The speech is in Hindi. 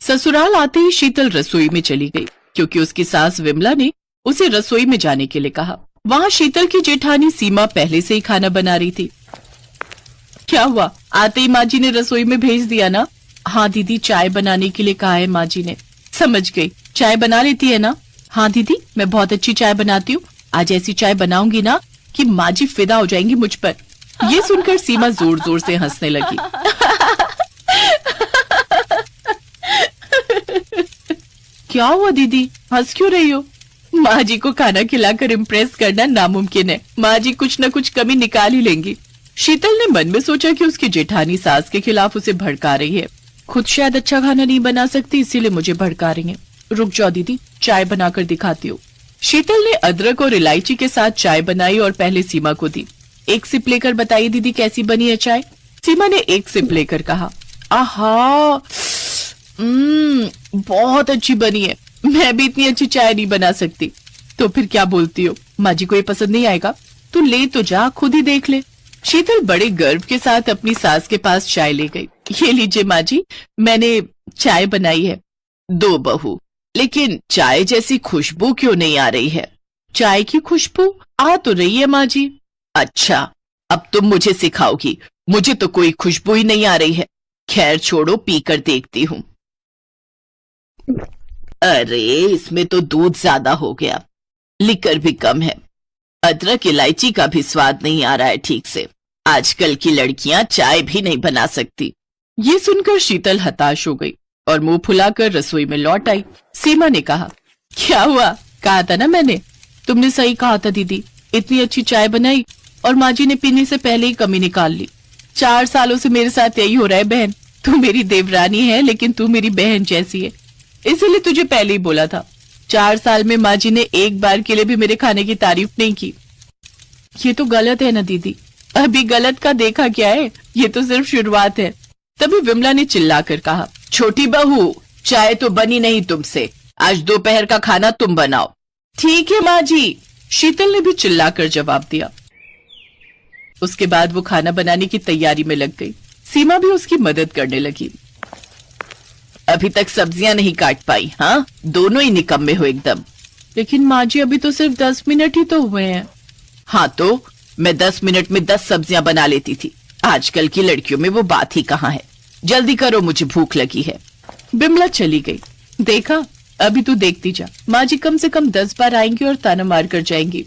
ससुराल आते ही शीतल रसोई में चली गई क्योंकि उसकी सास विमला ने उसे रसोई में जाने के लिए कहा। वहाँ शीतल की जेठानी सीमा पहले से ही खाना बना रही थी। क्या हुआ, आते ही माँ जी ने रसोई में भेज दिया ना? हाँ दीदी, चाय बनाने के लिए कहा है माँ जी ने। समझ गई, चाय बना लेती है ना? हाँ दीदी, मैं बहुत अच्छी चाय बनाती हूँ। आज ऐसी चाय बनाऊंगी ना कि माँ जी फिदा हो जाएंगी मुझ पर। ये सुनकर सीमा जोर जोर से हंसने लगी। क्या हुआ दीदी, हंस क्यों रही हो? माँ जी को खाना खिलाकर इम्प्रेस करना नामुमकिन है। माँ जी कुछ न कुछ कमी निकाल ही लेंगी। शीतल ने मन में सोचा कि उसकी जेठानी सास के खिलाफ उसे भड़का रही है। खुद शायद अच्छा खाना नहीं बना सकती, इसीलिए मुझे भड़का रही है। रुक जाओ दीदी, चाय बनाकर दिखाती हूँ। शीतल ने अदरक और इलायची के साथ चाय बनाई और पहले सीमा को दी। एक सिप लेकर बताइए दीदी कैसी बनी है चाय। सीमा ने एक सिप लेकर कहा, आहा, बहुत अच्छी बनी है। मैं भी इतनी अच्छी चाय नहीं बना सकती। तो फिर क्या बोलती हो, माँ जी को ये पसंद नहीं आएगा? तू ले तो जा, खुद ही देख ले। शीतल बड़े गर्व के साथ अपनी सास के पास चाय ले गई। ये लीजिए माँ जी, मैंने चाय बनाई है। दो बहू, लेकिन चाय जैसी खुशबू क्यों नहीं आ रही है? चाय की खुशबू आ तो रही है माँ जी। अच्छा, अब तुम मुझे सिखाओगी? मुझे तो कोई खुशबू ही नहीं आ रही है। खैर छोड़ो, पीकर देखती हूँ। अरे, इसमें तो दूध ज्यादा हो गया, लिकर भी कम है, अदरक इलायची का भी स्वाद नहीं आ रहा है ठीक से। आजकल की लड़कियां चाय भी नहीं बना सकती। ये सुनकर शीतल हताश हो गई और मुंह फुलाकर रसोई में लौट आई। सीमा ने कहा, क्या हुआ? कहा था ना मैंने। तुमने सही कहा था दीदी, इतनी अच्छी चाय बनाई और माँ जी ने पीने से पहले ही कमी निकाल ली। 4 सालों से मेरे साथ यही हो रहा है बहन। तू मेरी देवरानी है, लेकिन तू मेरी बहन जैसी है, इसीलिए तुझे पहले ही बोला था। 4 साल में माँ जी ने एक बार के लिए भी मेरे खाने की तारीफ नहीं की। ये तो गलत है ना दीदी। अभी गलत का देखा क्या है, ये तो सिर्फ शुरुआत है। तभी विमला ने चिल्लाकर कहा, छोटी बहू, चाय तो बनी नहीं तुमसे, आज दोपहर का खाना तुम बनाओ। ठीक है माँ जी, शीतल ने भी चिल्लाकर जवाब दिया। उसके बाद वो खाना बनाने की तैयारी में लग गई। सीमा भी उसकी मदद करने लगी। अभी तक सब्जियां नहीं काट पाई? हाँ, दोनों ही निकम्मे हो एकदम। लेकिन माँ जी, अभी तो सिर्फ 10 मिनट ही तो हुए हैं। हाँ तो मैं 10 मिनट में 10 सब्जियां बना लेती थी। आजकल की लड़कियों में वो बात ही कहाँ है। जल्दी करो, मुझे भूख लगी है। बिमला चली गई। देखा, अभी तू देखती जा, माँ जी कम से कम 10 बार आएंगी और ताना मार कर जाएंगी।